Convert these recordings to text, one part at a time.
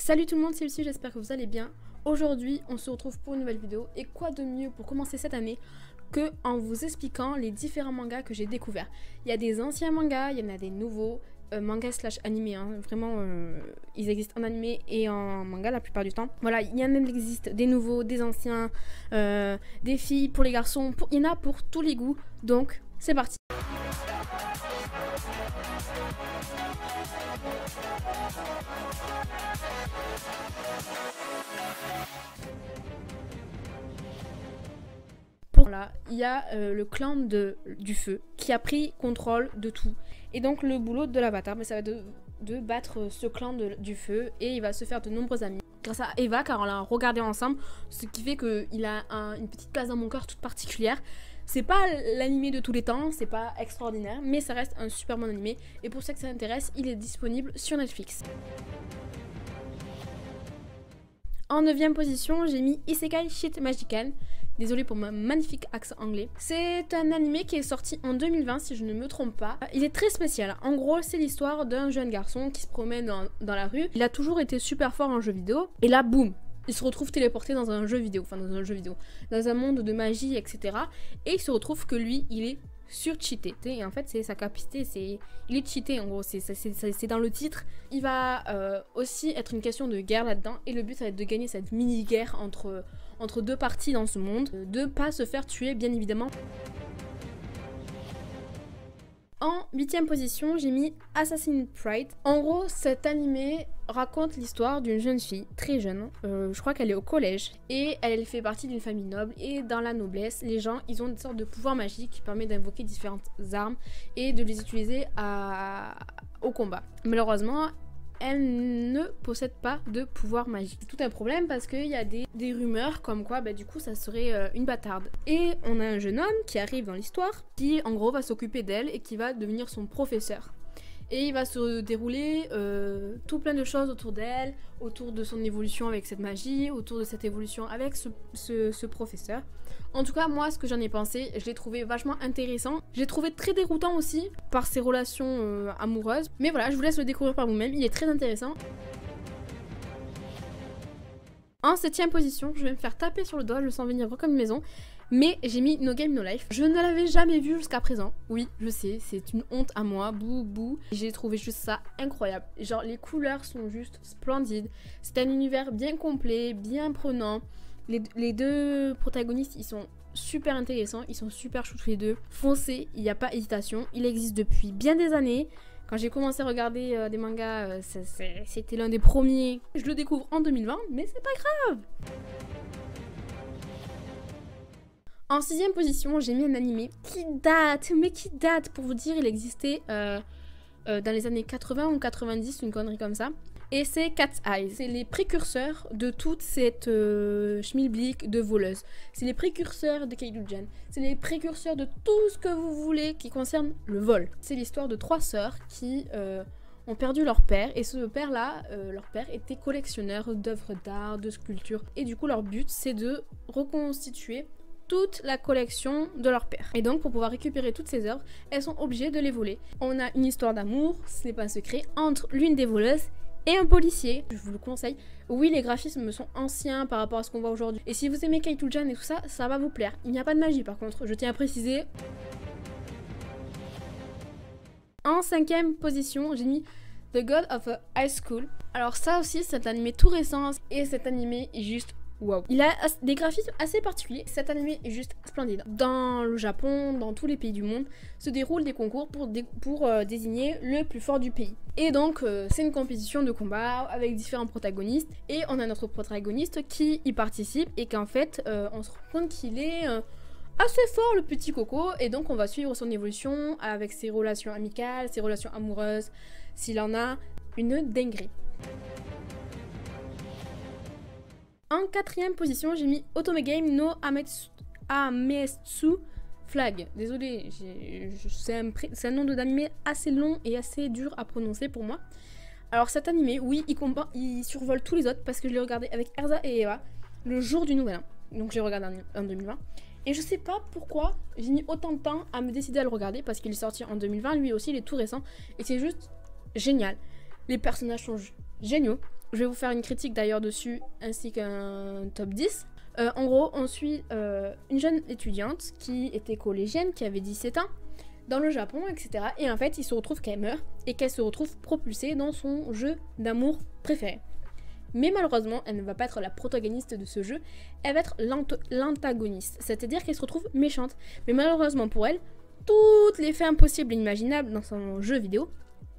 Salut tout le monde, c'est Lucie, j'espère que vous allez bien. Aujourd'hui, on se retrouve pour une nouvelle vidéo. Et quoi de mieux pour commencer cette année que en vous expliquant les différents mangas que j'ai découverts. Il y a des anciens mangas, il y en a des nouveaux, mangas slash animés, hein. Vraiment, ils existent en animé et en manga la plupart du temps. Voilà, il y en existe des nouveaux, des anciens, des filles pour les garçons, il y en a pour tous les goûts. Donc, c'est parti. Là, il y a le clan du feu qui a pris contrôle de tout. Et donc le boulot de l'avatar, ça va être de battre ce clan du feu, et il va se faire de nombreux amis. Grâce à Eva, car on l'a regardé ensemble, ce qui fait qu'il a une petite place dans mon cœur toute particulière. C'est pas l'animé de tous les temps, c'est pas extraordinaire, mais ça reste un super bon animé. Et pour ceux que ça intéresse, il est disponible sur Netflix. En 9ème position, j'ai mis Isekai Shit Magical. Désolée pour mon magnifique accent anglais. C'est un animé qui est sorti en 2020 si je ne me trompe pas. Il est très spécial. En gros, c'est l'histoire d'un jeune garçon qui se promène dans la rue. Il a toujours été super fort en jeu vidéo. Et là, boum, il se retrouve téléporté dans un jeu vidéo. Enfin, dans un monde de magie, etc. Et il se retrouve que lui, il est sur-cheaté. Et en fait, c'est sa capacité, il est cheaté en gros, c'est dans le titre. Il va aussi être une question de guerre là-dedans. Et le but, ça va être de gagner cette mini-guerre entre deux parties dans ce monde, de pas se faire tuer bien évidemment. En 8ème position, j'ai mis Assassin's Pride. En gros, cet animé raconte l'histoire d'une jeune fille, très jeune, je crois qu'elle est au collège, et elle fait partie d'une famille noble, et dans la noblesse, les gens, ils ont une sorte de pouvoir magique qui permet d'invoquer différentes armes et de les utiliser au combat. Malheureusement, elle ne possède pas de pouvoir magique. C'est tout un problème parce qu'il y a des rumeurs comme quoi du coup ça serait une bâtarde. Et on a un jeune homme qui arrive dans l'histoire qui en gros va s'occuper d'elle et qui va devenir son professeur. Et il va se dérouler tout plein de choses autour d'elle, autour de son évolution avec cette magie, autour de cette évolution avec ce professeur. En tout cas, moi, ce que j'en ai pensé, je l'ai trouvé vachement intéressant. Je l'ai trouvé très déroutant aussi par ses relations amoureuses. Mais voilà, je vous laisse le découvrir par vous-même, il est très intéressant. En 7ème position, je vais me faire taper sur le doigt, je le sens venir comme une maison. Mais j'ai mis No Game No Life. Je ne l'avais jamais vu jusqu'à présent. Oui, je sais, c'est une honte à moi. Bouh, bouh. J'ai trouvé juste ça incroyable. Genre, les couleurs sont juste splendides. C'est un univers bien complet, bien prenant. Les deux protagonistes, ils sont super intéressants. Ils sont super chouettes tous les deux. Foncez, il n'y a pas hésitation. Il existe depuis bien des années. Quand j'ai commencé à regarder des mangas, c'était l'un des premiers. Je le découvre en 2020, mais c'est pas grave. En 6ème position, j'ai mis un animé qui date, pour vous dire, il existait dans les années 80 ou 90, une connerie comme ça. Et c'est Cat's Eyes. C'est les précurseurs de toute cette schmilblick de voleuse. C'est les précurseurs de Keijujan. C'est les précurseurs de tout ce que vous voulez qui concerne le vol. C'est l'histoire de 3 sœurs qui ont perdu leur père. Et ce père-là, leur père était collectionneur d'œuvres d'art, de sculptures. Et du coup, leur but, c'est de reconstituer toute la collection de leur père. Et donc pour pouvoir récupérer toutes ces œuvres, elles sont obligées de les voler. On a une histoire d'amour, ce n'est pas un secret, entre l'une des voleuses et un policier. Je vous le conseille. Oui, les graphismes sont anciens par rapport à ce qu'on voit aujourd'hui. Et si vous aimez Keijujan et tout ça, ça va vous plaire. Il n'y a pas de magie par contre, je tiens à préciser. En 5ème position, j'ai mis The God of a High School. Alors ça aussi, c'est un animé tout récent et cet animé est juste wow. Il a des graphismes assez particuliers. Cet animé est juste splendide. Dans le Japon, dans tous les pays du monde, se déroulent des concours pour désigner le plus fort du pays. Et donc, c'est une compétition de combat avec différents protagonistes. Et on a notre protagoniste qui y participe et qu'en fait, on se rend compte qu'il est assez fort, le petit coco. Et donc, on va suivre son évolution avec ses relations amicales, ses relations amoureuses, s'il en a. Une dinguerie. En 4ème position, j'ai mis Otome Game no Ametsu Flag. Désolée, c'est un nom d'animé assez long et assez dur à prononcer pour moi. Alors cet animé, oui, il survole tous les autres parce que je l'ai regardé avec Erza et Eva le jour du Nouvel An. Donc j'ai regardé en 2020. Et je sais pas pourquoi j'ai mis autant de temps à me décider à le regarder parce qu'il est sorti en 2020. Lui aussi, il est tout récent. Et c'est juste génial. Les personnages sont géniaux. Je vais vous faire une critique d'ailleurs dessus, ainsi qu'un top 10. En gros, on suit une jeune étudiante qui était collégienne, qui avait 17 ans, dans le Japon, etc. Et en fait, il se retrouve qu'elle meurt et qu'elle se retrouve propulsée dans son jeu d'amour préféré. Mais malheureusement, elle ne va pas être la protagoniste de ce jeu, elle va être l'antagoniste, c'est-à-dire qu'elle se retrouve méchante. Mais malheureusement pour elle, toutes les fins possibles et imaginables dans son jeu vidéo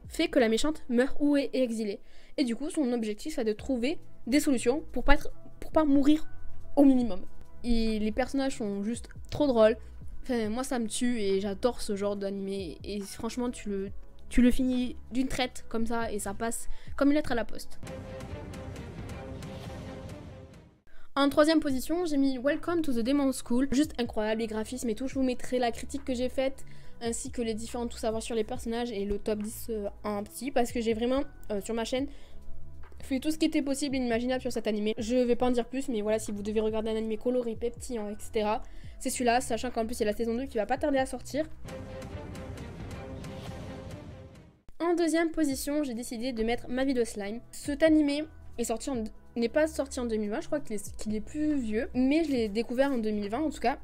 fait que la méchante meurt ou est exilée. Et du coup, son objectif est de trouver des solutions pour pas mourir au minimum. Et les personnages sont juste trop drôles. Enfin, moi ça me tue et j'adore ce genre d'animé. Et franchement, tu le finis d'une traite comme ça et ça passe comme une lettre à la poste. En troisième position, j'ai mis Welcome to the Demon School. Juste incroyable, les graphismes et tout. Je vous mettrai la critique que j'ai faite, ainsi que les différents tout savoir sur les personnages et le top 10 en petit, parce que j'ai vraiment, sur ma chaîne, fait tout ce qui était possible et inimaginable sur cet animé. Je vais pas en dire plus, mais voilà, si vous devez regarder un animé coloré, pétillant, etc., c'est celui-là, sachant qu'en plus il y a la saison 2 qui va pas tarder à sortir. En deuxième position, j'ai décidé de mettre Ma vie de slime. Cet animé n'est pas sorti en 2020, je crois qu'il est plus vieux, mais je l'ai découvert en 2020 en tout cas,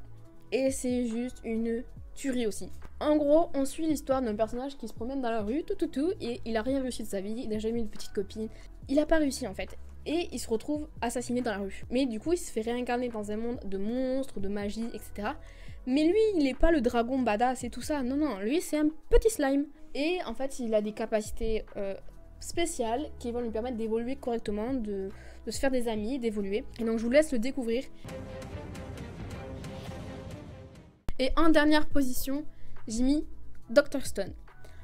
et c'est juste une tuerie aussi. En gros, on suit l'histoire d'un personnage qui se promène dans la rue, et il a rien réussi de sa vie, il n'a jamais eu une petite copine, il a pas réussi en fait, et il se retrouve assassiné dans la rue. Mais du coup, il se fait réincarner dans un monde de monstres, de magie, etc. Mais lui, il est pas le dragon badass et tout ça, non, lui c'est un petit slime. Et en fait, il a des capacités spéciales qui vont lui permettre d'évoluer correctement, de se faire des amis, d'évoluer. Et donc je vous laisse le découvrir. Et en dernière position, j'ai mis Dr. Stone.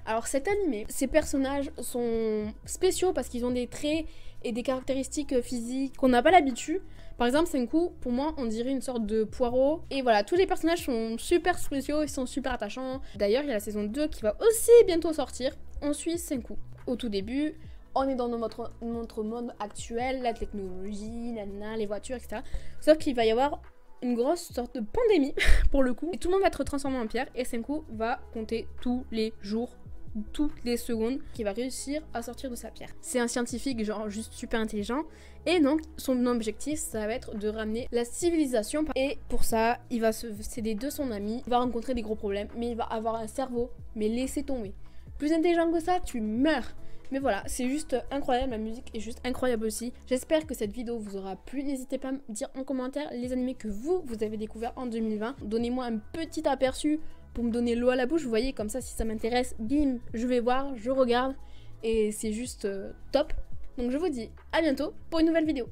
Alors cet animé, ces personnages sont spéciaux parce qu'ils ont des traits et des caractéristiques physiques qu'on n'a pas l'habitude. Par exemple, Senku, pour moi, on dirait une sorte de poireau. Et voilà, tous les personnages sont super spéciaux, ils sont super attachants. D'ailleurs, il y a la saison 2 qui va aussi bientôt sortir. On suit Senku. Au tout début, on est dans notre monde actuel, la technologie, les voitures, etc. Sauf qu'il va y avoir une grosse sorte de pandémie, pour le coup. Et tout le monde va être transformé en pierre et Senku va compter tous les jours, toutes les secondes, qui va réussir à sortir de sa pierre. C'est un scientifique genre juste super intelligent et donc son objectif ça va être de ramener la civilisation et pour ça il va se céder de son ami, il va rencontrer des gros problèmes mais il va avoir un cerveau mais laissez tomber. Plus intelligent que ça, tu meurs. Mais voilà, c'est juste incroyable, la musique est juste incroyable aussi. J'espère que cette vidéo vous aura plu. N'hésitez pas à me dire en commentaire les animés que vous avez découverts en 2020. Donnez-moi un petit aperçu pour me donner l'eau à la bouche. Vous voyez, comme ça, si ça m'intéresse, bim, je vais voir, je regarde. Et c'est juste top. Donc je vous dis à bientôt pour une nouvelle vidéo.